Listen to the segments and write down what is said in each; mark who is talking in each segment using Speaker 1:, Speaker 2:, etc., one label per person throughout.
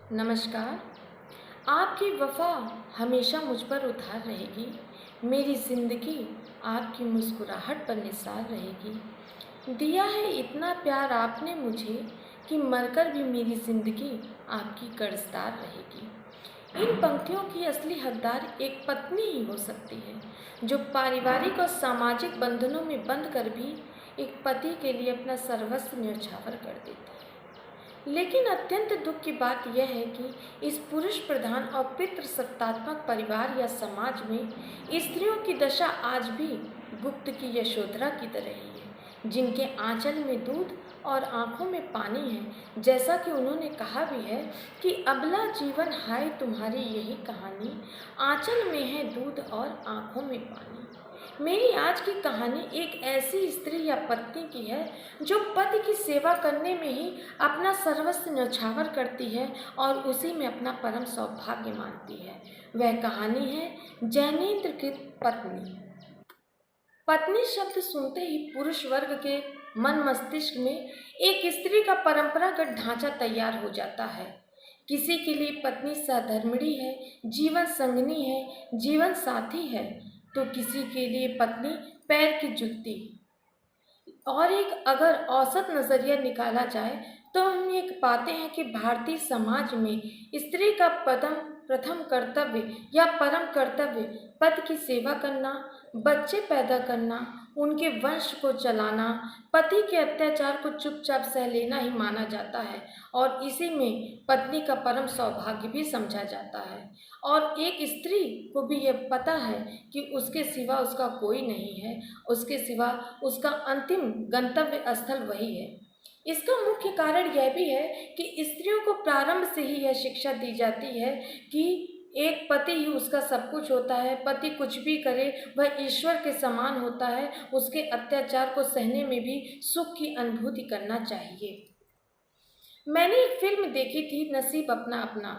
Speaker 1: नमस्कार। आपकी वफ़ा हमेशा मुझ पर उधार रहेगी। मेरी ज़िंदगी आपकी मुस्कुराहट पर निसार रहेगी। दिया है इतना प्यार आपने मुझे कि मरकर भी मेरी ज़िंदगी आपकी कर्ज़दार रहेगी। इन पंक्तियों की असली हकदार एक पत्नी ही हो सकती है, जो पारिवारिक और सामाजिक बंधनों में बंध कर भी एक पति के लिए अपना सर्वस्व न्यौछावर कर देती है। लेकिन अत्यंत दुख की बात यह है कि इस पुरुष प्रधान और पितृसत्तात्मक परिवार या समाज में स्त्रियों की दशा आज भी गुप्त की यशोधरा की तरह ही है, जिनके आंचल में दूध और आंखों में पानी है। जैसा कि उन्होंने कहा भी है कि अबला जीवन हाय तुम्हारी यही कहानी, आंचल में है दूध और आंखों में पानी। मेरी आज की कहानी एक ऐसी स्त्री या पत्नी की है जो पति की सेवा करने में ही अपना सर्वस्व न्यौछावर करती है और उसी में अपना परम सौभाग्य मानती है। वह कहानी है जैनेन्द्र की पत्नी। पत्नी शब्द सुनते ही पुरुष वर्ग के मन मस्तिष्क में एक स्त्री का परंपरागत ढांचा तैयार हो जाता है। किसी के लिए पत्नी सहधर्मिणी है, जीवन संगनी है, जीवन साथी है, तो किसी के लिए पत्नी पैर की जुत्ती। और एक अगर औसत नज़रिया निकाला जाए तो हम ये पाते हैं कि भारतीय समाज में स्त्री का प्रथम कर्तव्य या परम कर्तव्य पति की सेवा करना, बच्चे पैदा करना, उनके वंश को चलाना, पति के अत्याचार को चुपचाप सह लेना ही माना जाता है और इसी में पत्नी का परम सौभाग्य भी समझा जाता है। और एक स्त्री को भी यह पता है कि उसके सिवा उसका कोई नहीं है, उसके सिवा उसका अंतिम गंतव्य स्थल वही है। इसका मुख्य कारण यह भी है कि स्त्रियों को प्रारंभ से ही यह शिक्षा दी जाती है कि एक पति ही उसका सब कुछ होता है, पति कुछ भी करे वह ईश्वर के समान होता है, उसके अत्याचार को सहने में भी सुख की अनुभूति करना चाहिए। मैंने एक फिल्म देखी थी नसीब अपना अपना,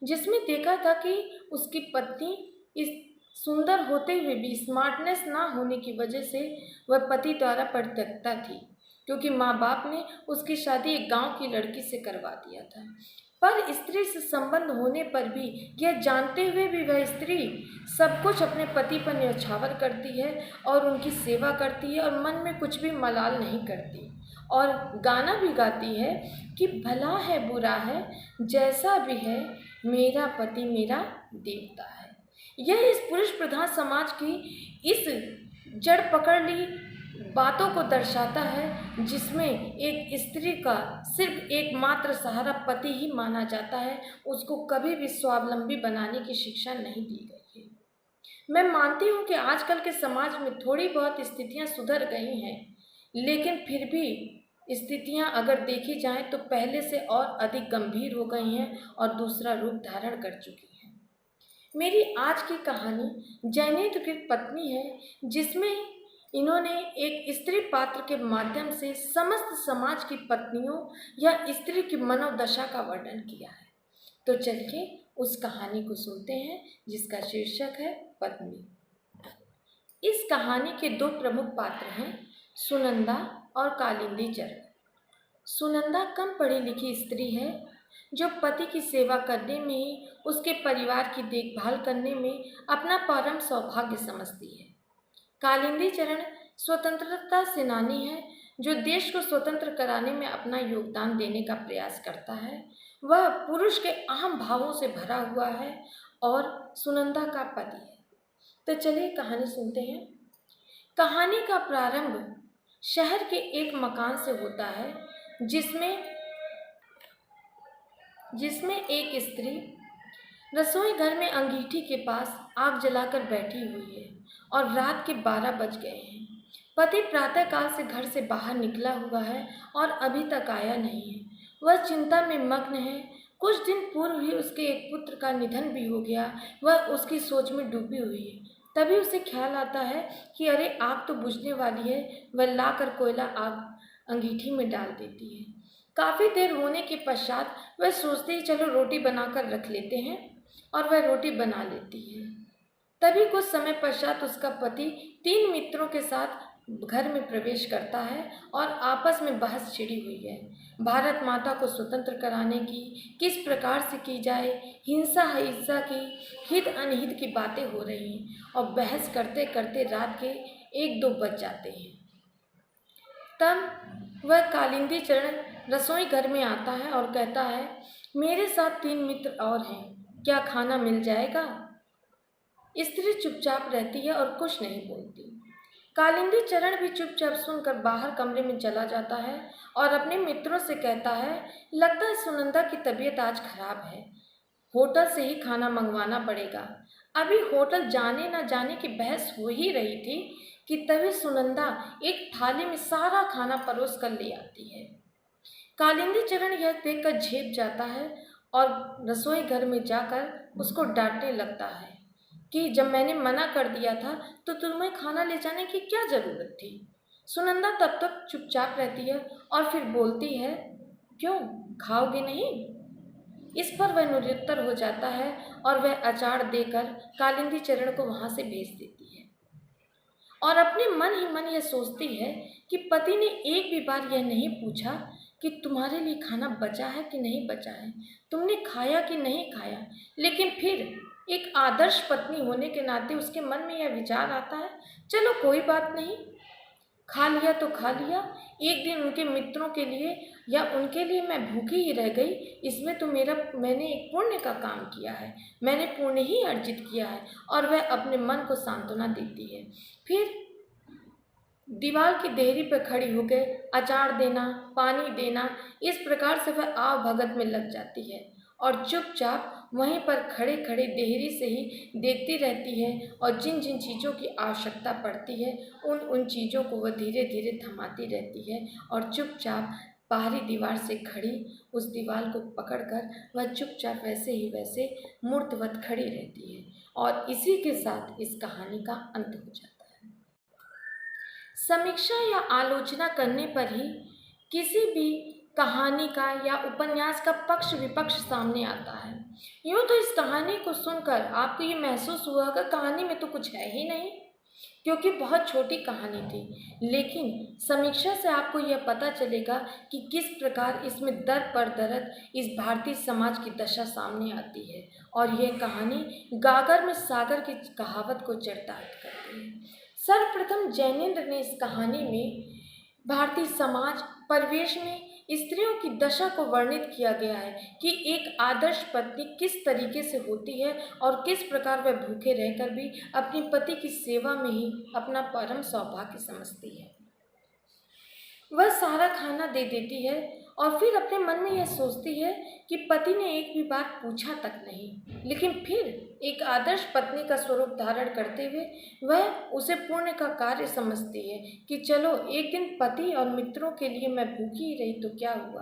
Speaker 1: जिसमें देखा था कि उसकी पत्नी इस सुंदर होते हुए भी स्मार्टनेस ना होने की वजह से वह पति द्वारा परित्यक्ता थी, क्योंकि माँ बाप ने उसकी शादी एक गांव की लड़की से करवा दिया था। पर स्त्री से संबंध होने पर भी यह जानते हुए भी वह स्त्री सब कुछ अपने पति पर न्यौछावर करती है और उनकी सेवा करती है और मन में कुछ भी मलाल नहीं करती और गाना भी गाती है कि भला है बुरा है जैसा भी है, मेरा पति मेरा देवता है। यह इस पुरुष प्रधान समाज की इस जड़ पकड़ ली बातों को दर्शाता है, जिसमें एक स्त्री का सिर्फ एकमात्र सहारा पति ही माना जाता है, उसको कभी भी स्वावलंबी बनाने की शिक्षा नहीं दी गई है। मैं मानती हूँ कि आजकल के समाज में थोड़ी बहुत स्थितियाँ सुधर गई हैं, लेकिन फिर भी स्थितियाँ अगर देखी जाएं तो पहले से और अधिक गंभीर हो गई हैं और दूसरा रूप धारण कर चुकी हैं। मेरी आज की कहानी जैनेन्द्र की पत्नी है, जिसमें इन्होंने एक स्त्री पात्र के माध्यम से समस्त समाज की पत्नियों या स्त्री की मनोदशा का वर्णन किया है। तो चलिए उस कहानी को सुनते हैं जिसका शीर्षक है पत्नी। इस कहानी के दो प्रमुख पात्र हैं, सुनंदा और कालिंदी चरण। सुनंदा कम पढ़ी लिखी स्त्री है जो पति की सेवा करने में ही उसके परिवार की देखभाल करने में अपना परम सौभाग्य समझती है। कालिंदी चरण स्वतंत्रता सेनानी है जो देश को स्वतंत्र कराने में अपना योगदान देने का प्रयास करता है। वह पुरुष के अहम भावों से भरा हुआ है और सुनंदा का पति है। तो चलिए कहानी सुनते हैं। कहानी का प्रारंभ शहर के एक मकान से होता है जिसमें एक स्त्री रसोई घर में अंगीठी के पास आग जलाकर बैठी हुई है और रात के 12 बज गए हैं। पति प्रातःकाल से घर से बाहर निकला हुआ है और अभी तक आया नहीं है। वह चिंता में मग्न है। कुछ दिन पूर्व ही उसके एक पुत्र का निधन भी हो गया। वह उसकी सोच में डूबी हुई है। तभी उसे ख्याल आता है कि अरे आग तो बुझने वाली है। वह लाकर कोयला आग अंगीठी में डाल देती है। काफ़ी देर होने के पश्चात वह सोचती है चलो रोटी बनाकर रख लेते हैं, और वह रोटी बना लेती है। तभी कुछ समय पश्चात उसका पति 3 मित्रों के साथ घर में प्रवेश करता है और आपस में बहस छिड़ी हुई है। भारत माता को स्वतंत्र कराने की किस प्रकार से की जाए, हिंसा हिंसा की, हित अनहित की बातें हो रही हैं और बहस करते करते रात के 1-2 बज जाते हैं। तब वह कालिंदी चरण रसोई घर में आता है और कहता है, मेरे साथ 3 मित्र और हैं, क्या खाना मिल जाएगा? स्त्री चुपचाप रहती है और कुछ नहीं बोलती। कालिंदी चरण भी चुपचाप सुनकर बाहर कमरे में चला जाता है और अपने मित्रों से कहता है, लगता है सुनंदा की तबीयत आज खराब है, होटल से ही खाना मंगवाना पड़ेगा। अभी होटल जाने न जाने की बहस हो ही रही थी कि तभी सुनंदा एक थाली में सारा खाना परोस कर ले आती है। कालिंदी चरण यह देखकर झेप जाता है और रसोई घर में जाकर उसको डांटने लगता है कि जब मैंने मना कर दिया था तो तुम्हें खाना ले जाने की क्या ज़रूरत थी। सुनंदा तब तक चुपचाप रहती है और फिर बोलती है, क्यों खाओगे नहीं? इस पर वह निरुत्तर हो जाता है और वह अचार देकर कालिंदी चरण को वहाँ से भेज देती है और अपने मन ही मन यह सोचती है कि पति ने एक भी बार यह नहीं पूछा कि तुम्हारे लिए खाना बचा है कि नहीं बचा है, तुमने खाया कि नहीं खाया। लेकिन फिर एक आदर्श पत्नी होने के नाते उसके मन में यह विचार आता है, चलो कोई बात नहीं, खा लिया तो खा लिया, एक दिन उनके मित्रों के लिए या उनके लिए मैं भूखी ही रह गई, इसमें तो मैंने एक पुण्य का काम किया है, मैंने पुण्य ही अर्जित किया है। और वह अपने मन को सांत्वना देती है। फिर दीवार की देहरी पर खड़ी होकर अचार देना, पानी देना, इस प्रकार से वह आव भगत में लग जाती है और चुपचाप वहीं पर खड़े खड़े देहरी से ही देखती रहती है और जिन जिन चीज़ों की आवश्यकता पड़ती है उन उन चीज़ों को वह धीरे धीरे थमाती रहती है और चुपचाप बाहरी दीवार से खड़ी उस दीवार को पकड़कर वह चुपचाप वैसे ही वैसे मूर्तवत खड़ी रहती है। और इसी के साथ इस कहानी का अंत हो जाता है। समीक्षा या आलोचना करने पर ही किसी भी कहानी का या उपन्यास का पक्ष विपक्ष सामने आता है। यूँ तो इस कहानी को सुनकर आपको ये महसूस हुआ होगा कहानी में तो कुछ है ही नहीं, क्योंकि बहुत छोटी कहानी थी, लेकिन समीक्षा से आपको यह पता चलेगा कि किस प्रकार इसमें दर पर दरद इस भारतीय समाज की दशा सामने आती है और यह कहानी गागर में सागर की कहावत को चरितार्थ करती है। सर्वप्रथम जैनेन्द्र ने इस कहानी में भारतीय समाज परिवेश में स्त्रियों की दशा को वर्णित किया गया है कि एक आदर्श पत्नी किस तरीके से होती है और किस प्रकार वह भूखे रहकर भी अपने पति की सेवा में ही अपना परम सौभाग्य समझती है। वह सारा खाना दे देती है और फिर अपने मन में यह सोचती है कि पति ने एक भी बार पूछा तक नहीं, लेकिन फिर एक आदर्श पत्नी का स्वरूप धारण करते हुए वह उसे पुण्य का कार्य समझती है कि चलो एक दिन पति और मित्रों के लिए मैं भूखी ही रही तो क्या हुआ,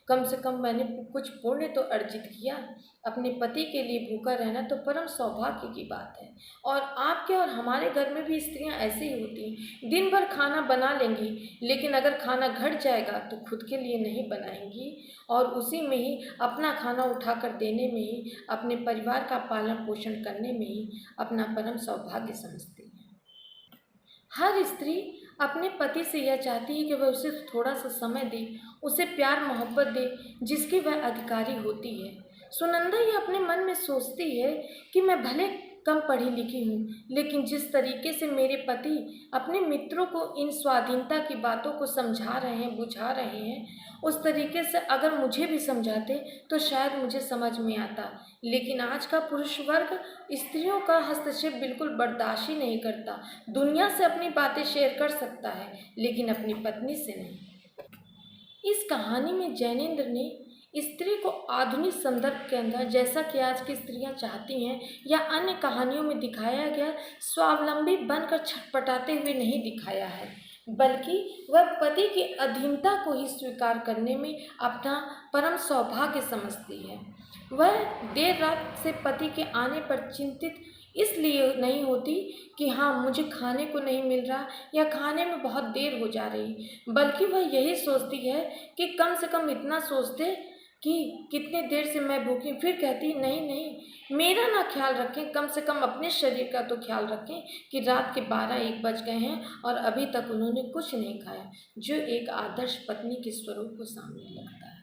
Speaker 1: कम से कम मैंने कुछ पुण्य तो अर्जित किया। अपने पति के लिए भूखा रहना तो परम सौभाग्य की बात है। और आपके और हमारे घर में भी स्त्रियां ऐसे ही होती हैं, दिन भर खाना बना लेंगी, लेकिन अगर खाना घट जाएगा तो खुद के लिए नहीं बनाएंगी और उसी में ही अपना खाना उठाकर देने में ही, अपने परिवार का पालन पोषण करने में ही अपना परम सौभाग्य समझती है। हर स्त्री अपने पति से यह चाहती है कि वह उसे थोड़ा सा समय दे, उसे प्यार मोहब्बत दे जिसकी वह अधिकारी होती है। सुनंदा ये अपने मन में सोचती है कि मैं भले कम पढ़ी लिखी हूँ, लेकिन जिस तरीके से मेरे पति अपने मित्रों को इन स्वाधीनता की बातों को समझा रहे हैं, बुझा रहे हैं, उस तरीके से अगर मुझे भी समझाते तो शायद मुझे समझ में आता। लेकिन आज का पुरुष वर्ग स्त्रियों का हस्तक्षेप बिल्कुल बर्दाश्त ही नहीं करता। दुनिया से अपनी बातें शेयर कर सकता है, लेकिन अपनी पत्नी से नहीं। इस कहानी में जैनेन्द्र ने स्त्री को आधुनिक संदर्भ के अंदर, जैसा कि आज की स्त्रियां चाहती हैं या अन्य कहानियों में दिखाया गया, स्वावलंबी बनकर छटपटाते हुए नहीं दिखाया है, बल्कि वह पति की अधीनता को ही स्वीकार करने में अपना परम सौभाग्य समझती है। वह देर रात से पति के आने पर चिंतित इसलिए नहीं होती कि हाँ मुझे खाने को नहीं मिल रहा या खाने में बहुत देर हो जा रही, बल्कि वह यही सोचती है कि कम से कम इतना सोच दे कि कितने देर से मैं भूखी, फिर कहती नहीं नहीं, मेरा ना ख्याल रखें, कम से कम अपने शरीर का तो ख्याल रखें कि रात के 12-1 बज गए हैं और अभी तक उन्होंने कुछ नहीं खाया। जो एक आदर्श पत्नी के स्वरूप को सामने लगता है।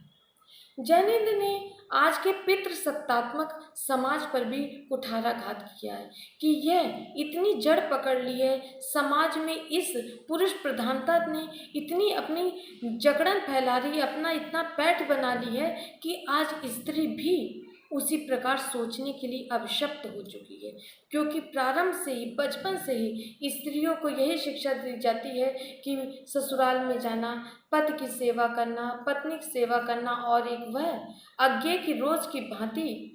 Speaker 1: जैनेन्द्र ने आज के पितृसत्तात्मक समाज पर भी कुठाराघात किया है कि यह इतनी जड़ पकड़ ली है समाज में, इस पुरुष प्रधानता ने इतनी अपनी जकड़न फैला रही है, अपना इतना पैठ बना ली है कि आज स्त्री भी उसी प्रकार सोचने के लिए अभिशप्त हो चुकी है। क्योंकि प्रारंभ से ही, बचपन से ही स्त्रियों को यही शिक्षा दी जाती है कि ससुराल में जाना, पति की सेवा करना, पत्नी की सेवा करना, और एक वह अज्ञे की रोज की भांति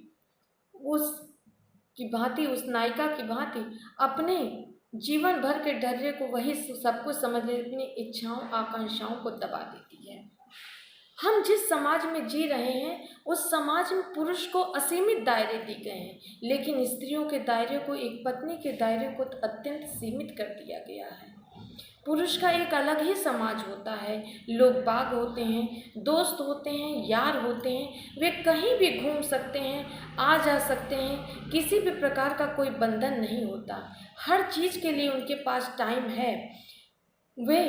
Speaker 1: उस नायिका की भांति अपने जीवन भर के ढर्रे को वही सब कुछ समझ ले, अपनी इच्छाओं आकांक्षाओं को दबा देती है। हम जिस समाज में जी रहे हैं उस समाज में पुरुष को असीमित दायरे दी गए हैं, लेकिन स्त्रियों के दायरे को, एक पत्नी के दायरे को अत्यंत सीमित कर दिया गया है। पुरुष का एक अलग ही समाज होता है, लोग बाग होते हैं, दोस्त होते हैं, यार होते हैं, वे कहीं भी घूम सकते हैं, आ जा सकते हैं, किसी भी प्रकार का कोई बंधन नहीं होता, हर चीज़ के लिए उनके पास टाइम है। वे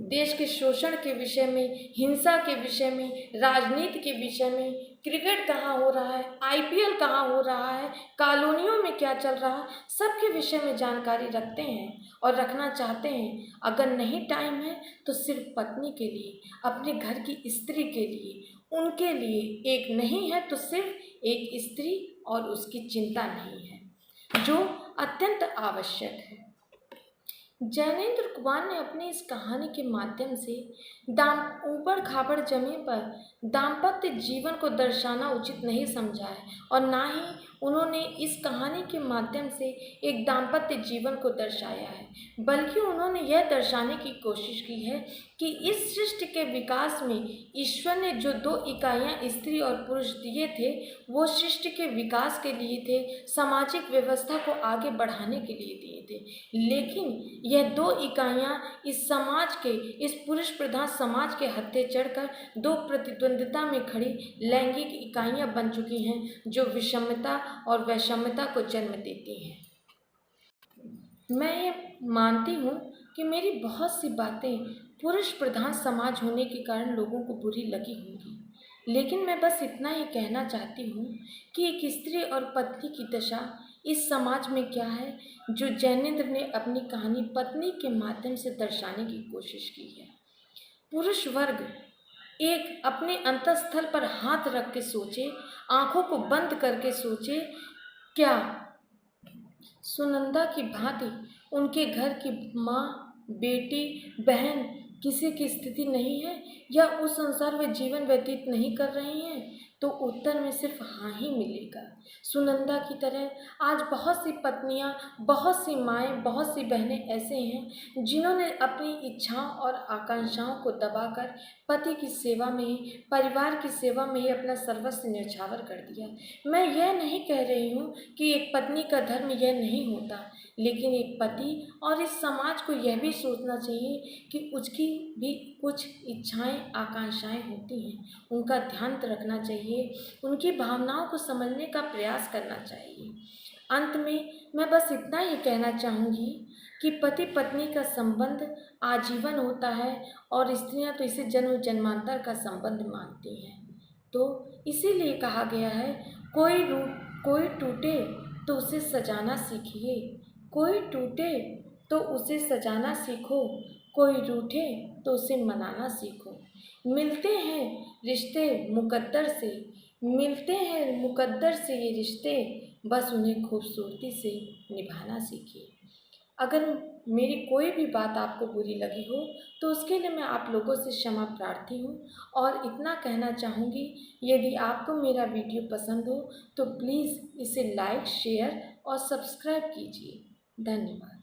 Speaker 1: देश के शोषण के विषय में, हिंसा के विषय में, राजनीति के विषय में, क्रिकेट कहाँ हो रहा है, आईपीएल कहाँ हो रहा है, कॉलोनियों में क्या चल रहा है, सबके विषय में जानकारी रखते हैं और रखना चाहते हैं। अगर नहीं टाइम है तो सिर्फ पत्नी के लिए, अपने घर की स्त्री के लिए, उनके लिए एक नहीं है तो सिर्फ एक स्त्री और उसकी चिंता नहीं है, जो अत्यंत आवश्यक है। जैनेन्द्र कुमार ने अपनी इस कहानी के माध्यम से ऊबड़ खाबड़ जमीन पर दाम्पत्य जीवन को दर्शाना उचित नहीं समझा है, और ना ही उन्होंने इस कहानी के माध्यम से एक दाम्पत्य जीवन को दर्शाया है, बल्कि उन्होंने यह दर्शाने की कोशिश की है कि इस सृष्टि के विकास में ईश्वर ने जो 2 इकाइयाँ स्त्री और पुरुष दिए थे, वो सृष्टि के विकास के लिए थे, सामाजिक व्यवस्था को आगे बढ़ाने के लिए दिए थे। लेकिन यह 2 इकाइयाँ इस समाज के, इस पुरुष प्रधान समाज के हत्थे चढ़कर 2 प्रतिद्वंदिता में खड़ी लैंगिक इकाइयाँ बन चुकी हैं, जो विषमता और वैषम्यता को जन्म देती हैं। मैं ये मानती हूँ कि मेरी बहुत सी बातें पुरुष प्रधान समाज होने के कारण लोगों को बुरी लगी होंगी, लेकिन मैं बस इतना ही कहना चाहती हूँ कि एक स्त्री और पत्नी की दशा इस समाज में क्या है, जो जैनेन्द्र ने अपनी कहानी पत्नी के माध्यम से दर्शाने की कोशिश की है। पुरुष वर्ग एक अपने अंतःस्थल पर हाथ रख के सोचे, आंखों को बंद करके सोचे, क्या सुनंदा की भांति उनके घर की माँ, बेटी, बहन किसी की स्थिति नहीं है, या उस अनुसार वे जीवन व्यतीत नहीं कर रही हैं, तो उत्तर में सिर्फ हाँ ही मिलेगा। सुनंदा की तरह आज बहुत सी पत्नियां, बहुत सी माएँ, बहुत सी बहनें ऐसे हैं जिन्होंने अपनी इच्छाओं और आकांक्षाओं को दबाकर पति की सेवा में ही, परिवार की सेवा में ही अपना सर्वस्व न्यौछावर कर दिया। मैं यह नहीं कह रही हूँ कि एक पत्नी का धर्म यह नहीं होता, लेकिन एक पति और इस समाज को यह भी सोचना चाहिए कि उसकी भी कुछ इच्छाएं, आकांक्षाएं होती हैं, उनका ध्यान रखना चाहिए, उनकी भावनाओं को समझने का प्रयास करना चाहिए। अंत में मैं बस इतना ही कहना चाहूँगी कि पति पत्नी का संबंध आजीवन होता है, और स्त्रियां तो इसे जन्म जन्मांतर का संबंध मानती हैं। तो इसीलिए कहा गया है, कोई टूटे तो उसे सजाना सीखिए, कोई टूटे तो उसे सजाना सीखो, कोई रूठे तो उसे मनाना सीखो। मिलते हैं रिश्ते मुकद्दर से, मिलते हैं मुकद्दर से ये रिश्ते, बस उन्हें खूबसूरती से निभाना सीखिए। अगर मेरी कोई भी बात आपको बुरी लगी हो तो उसके लिए मैं आप लोगों से क्षमा प्रार्थी हूँ, और इतना कहना चाहूँगी, यदि आपको मेरा वीडियो पसंद हो तो प्लीज़ इसे लाइक, शेयर और सब्सक्राइब कीजिए। धन्यवाद।